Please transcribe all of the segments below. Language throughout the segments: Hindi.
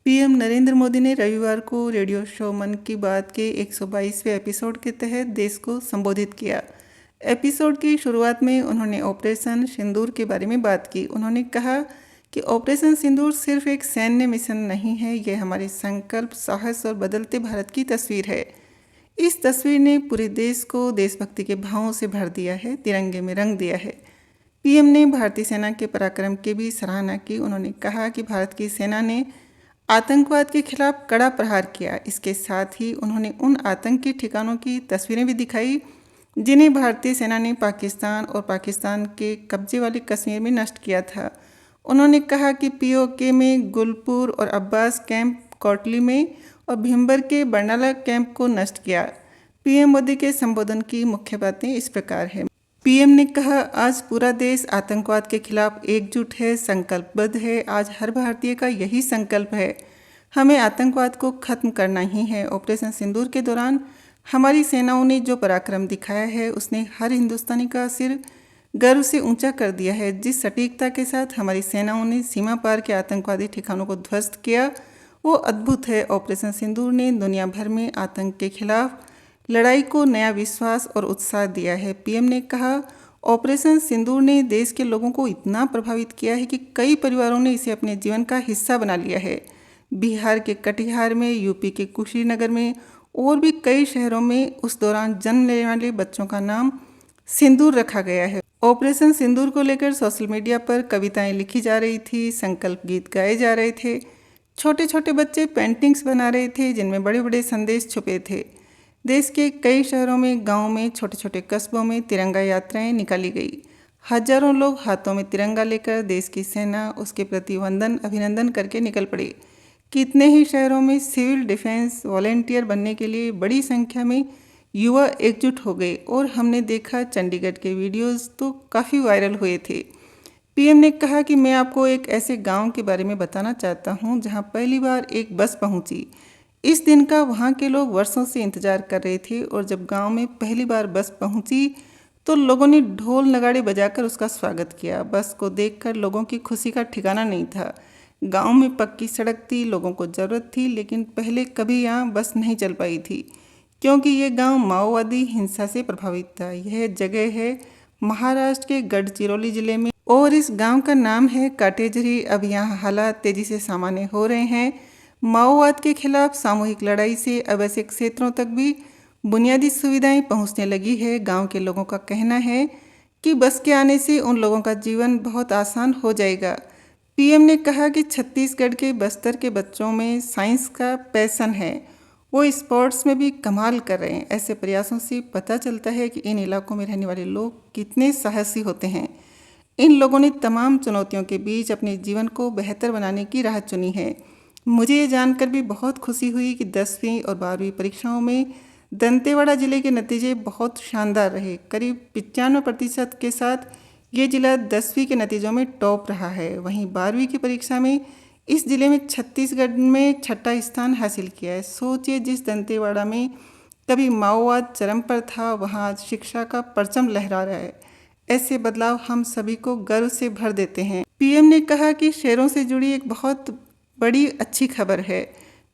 पीएम नरेंद्र मोदी ने रविवार को रेडियो शो मन की बात के 122वें एपिसोड के तहत देश को संबोधित किया। एपिसोड की शुरुआत में उन्होंने ऑपरेशन सिंदूर के बारे में बात की। उन्होंने कहा कि ऑपरेशन सिंदूर सिर्फ एक सैन्य मिशन नहीं है, यह हमारे संकल्प, साहस और बदलते भारत की तस्वीर है। इस तस्वीर ने पूरे देश को देशभक्ति के भावों से भर दिया है, तिरंगे में रंग दिया है। पीएम ने भारतीय सेना के पराक्रम की भी सराहना की। उन्होंने कहा कि भारत की सेना ने आतंकवाद के खिलाफ कड़ा प्रहार किया। इसके साथ ही उन्होंने उन आतंकी ठिकानों की तस्वीरें भी दिखाई जिन्हें भारतीय सेना ने पाकिस्तान और पाकिस्तान के कब्जे वाले कश्मीर में नष्ट किया था। उन्होंने कहा कि पीओके में गुलपुर और अब्बास कैंप कोटली में और भीमबर के बरनाला कैंप को नष्ट किया। पीएम मोदी के संबोधन की मुख्य बातें इस प्रकार हैं। पीएम ने कहा, आज पूरा देश आतंकवाद के खिलाफ एकजुट है, संकल्पबद्ध है। आज हर भारतीय का यही संकल्प है, हमें आतंकवाद को खत्म करना ही है। ऑपरेशन सिंदूर के दौरान हमारी सेनाओं ने जो पराक्रम दिखाया है, उसने हर हिंदुस्तानी का सिर गर्व से ऊंचा कर दिया है। जिस सटीकता के साथ हमारी सेनाओं ने सीमा पार के आतंकवादी ठिकानों को ध्वस्त किया, वो अद्भुत है। ऑपरेशन सिंदूर ने दुनिया भर में आतंक के खिलाफ लड़ाई को नया विश्वास और उत्साह दिया है। पीएम ने कहा, ऑपरेशन सिंदूर ने देश के लोगों को इतना प्रभावित किया है कि कई परिवारों ने इसे अपने जीवन का हिस्सा बना लिया है। बिहार के कटिहार में, यूपी के कुशीनगर में और भी कई शहरों में उस दौरान जन्म लेने वाले बच्चों का नाम सिंदूर रखा गया है। ऑपरेशन सिंदूर को लेकर सोशल मीडिया पर कविताएं लिखी जा रही थी, संकल्प गीत गाए जा रहे थे, छोटे छोटे बच्चे पेंटिंग्स बना रहे थे जिनमें बड़े बड़े संदेश छुपे थे। देश के कई शहरों में, गांवों में, छोटे छोटे कस्बों में तिरंगा यात्राएं निकाली गई। हजारों लोग हाथों में तिरंगा लेकर देश की सेना, उसके प्रति वंदन अभिनंदन करके निकल पड़े। कितने ही शहरों में सिविल डिफेंस वॉलेंटियर बनने के लिए बड़ी संख्या में युवा एकजुट हो गए और हमने देखा चंडीगढ़ के वीडियोस तो काफ़ी वायरल हुए थे। पीएम ने कहा कि मैं आपको एक ऐसे गांव के बारे में बताना चाहता हूं जहां पहली बार एक बस पहुंची। इस दिन का वहां के लोग वर्षों से इंतजार कर रहे थे और जब गांव में पहली बार बस पहुंची तो लोगों ने ढोल नगाड़े बजाकर उसका स्वागत किया। बस को देखकर लोगों की खुशी का ठिकाना नहीं था। गांव में पक्की सड़क थी, लोगों को ज़रूरत थी, लेकिन पहले कभी यहाँ बस नहीं चल पाई थी क्योंकि ये गांव माओवादी हिंसा से प्रभावित था। यह जगह है महाराष्ट्र के गढ़चिरौली जिले में और इस गांव का नाम है काटेजरी। अब यहाँ हालात तेजी से सामान्य हो रहे हैं। माओवाद के खिलाफ सामूहिक लड़ाई से अब ऐसे क्षेत्रों तक भी बुनियादी सुविधाएं पहुंचने लगी है। गांव के लोगों का कहना है कि बस के आने से उन लोगों का जीवन बहुत आसान हो जाएगा। पीएम ने कहा कि छत्तीसगढ़ के बस्तर के बच्चों में साइंस का पैशन है, वो स्पोर्ट्स में भी कमाल कर रहे हैं। ऐसे प्रयासों से पता चलता है कि इन इलाकों में रहने वाले लोग कितने साहसी होते हैं। इन लोगों ने तमाम चुनौतियों के बीच अपने जीवन को बेहतर बनाने की राह चुनी है। मुझे ये जानकर भी बहुत खुशी हुई कि 10वीं और 12वीं परीक्षाओं में दंतेवाड़ा जिले के नतीजे बहुत शानदार रहे। करीब 95% के साथ ये जिला 10वीं के नतीजों में टॉप रहा है। वहीं 12वीं की परीक्षा में इस जिले में छत्तीसगढ़ में छठा स्थान हासिल किया है। सोचिए, जिस दंतेवाड़ा में कभी माओवाद चरम पर था, वहाँ आज शिक्षा का परचम लहरा रहा है। ऐसे बदलाव हम सभी को गर्व से भर देते हैं। पीएम ने कहा कि शहरों से जुड़ी एक बहुत बड़ी अच्छी खबर है।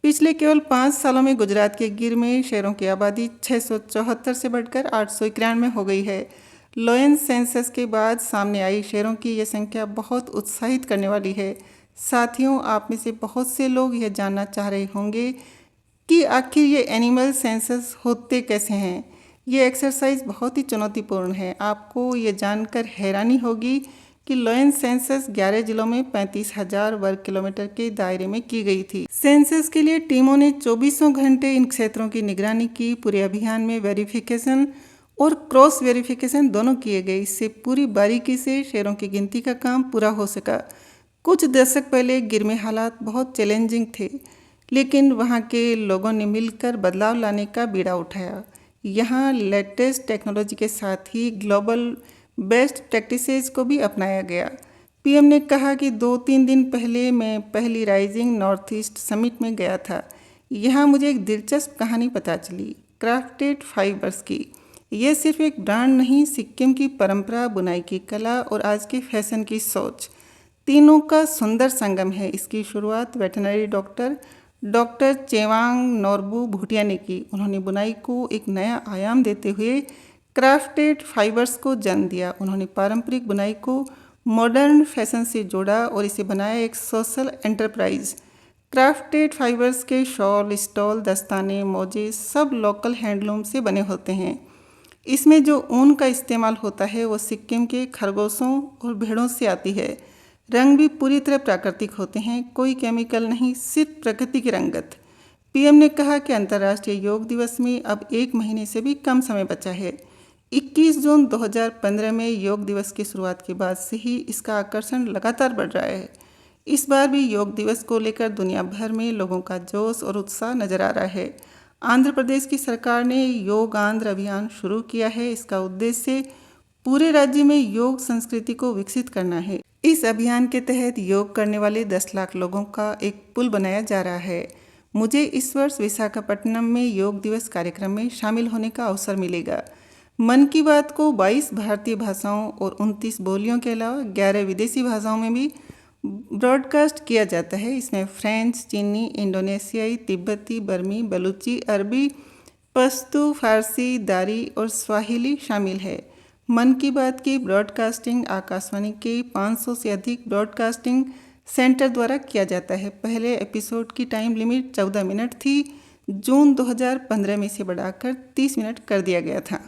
पिछले केवल 5 सालों में गुजरात के गिर में शहरों की आबादी 674 से बढ़कर 891 हो गई है। लोयन सेंसस के बाद सामने आई शहरों की यह संख्या बहुत उत्साहित करने वाली है। साथियों, आप में से बहुत से लोग यह जानना चाह रहे होंगे कि आखिर ये एनिमल सेंसस होते कैसे हैं। ये एक्सरसाइज बहुत ही चुनौतीपूर्ण है। आपको ये जानकर हैरानी होगी कि लोयन सेंसस 11 जिलों में 35,000 वर्ग किलोमीटर के दायरे में की गई थी। सेंसस के लिए टीमों ने 24 घंटे इन क्षेत्रों की निगरानी की। पूरे अभियान में वेरिफिकेशन और क्रॉस वेरिफिकेशन दोनों किए गए। इससे पूरी बारीकी से शहरों की गिनती का काम पूरा हो सका। कुछ दशक पहले गिर में हालात बहुत चैलेंजिंग थे, लेकिन वहाँ के लोगों ने मिलकर बदलाव लाने का बीड़ा उठाया। यहाँ लेटेस्ट टेक्नोलॉजी के साथ ही ग्लोबल बेस्ट प्रैक्टिसेस को भी अपनाया गया। पीएम ने कहा कि 2-3 दिन पहले मैं पहली राइजिंग नॉर्थ ईस्ट समिट में गया था। यहाँ मुझे एक दिलचस्प कहानी पता चली, क्राफ्टेड फाइबर्स की। यह सिर्फ एक ब्रांड नहीं, सिक्किम की परंपरा, बुनाई की कला और आज के फैशन की सोच। तीनों का सुंदर संगम है। इसकी शुरुआत वेटनरी डॉक्टर चेवांग नोरबू भूटिया ने की। उन्होंने बुनाई को एक नया आयाम देते हुए क्राफ्टेड फाइबर्स को जन्म दिया। उन्होंने पारंपरिक बुनाई को मॉडर्न फैशन से जोड़ा और इसे बनाया एक सोशल एंटरप्राइज। क्राफ्टेड फाइबर्स के शॉल, स्टॉल, दस्ताने, मोजे सब लोकल हैंडलूम से बने होते हैं। इसमें जो ऊन का इस्तेमाल होता है वो सिक्किम के खरगोशों और भेड़ों से आती है। रंग भी पूरी तरह प्राकृतिक होते हैं, कोई केमिकल नहीं, सिर्फ प्रकृति की रंगत। पीएम ने कहा कि अंतर्राष्ट्रीय योग दिवस में अब 1 महीने से भी कम समय बचा है। 21 जून 2015 में योग दिवस की शुरुआत के बाद से ही इसका आकर्षण लगातार बढ़ रहा है। इस बार भी योग दिवस को लेकर दुनिया भर में लोगों का जोश और उत्साह नजर आ रहा है। आंध्र प्रदेश की सरकार ने योग आंध्र अभियान शुरू किया है। इसका उद्देश्य पूरे राज्य में योग संस्कृति को विकसित करना है। इस अभियान के तहत योग करने वाले 10 लाख लोगों का एक पुल बनाया जा रहा है। मुझे इस वर्ष विशाखापट्टनम में योग दिवस कार्यक्रम में शामिल होने का अवसर मिलेगा। मन की बात को 22 भारतीय भाषाओं और 29 बोलियों के अलावा 11 विदेशी भाषाओं में भी ब्रॉडकास्ट किया जाता है। इसमें फ्रेंच, चीनी, इंडोनेशियाई, तिब्बती, बर्मी, बलूची, अरबी, पश्तो, फारसी, दारी और स्वाहिली शामिल है। मन की बात की ब्रॉडकास्टिंग आकाशवाणी के 500 से अधिक ब्रॉडकास्टिंग सेंटर द्वारा किया जाता है। पहले एपिसोड की टाइम लिमिट 14 मिनट थी। जून 2015 में इसे बढ़ाकर 30 मिनट कर दिया गया था।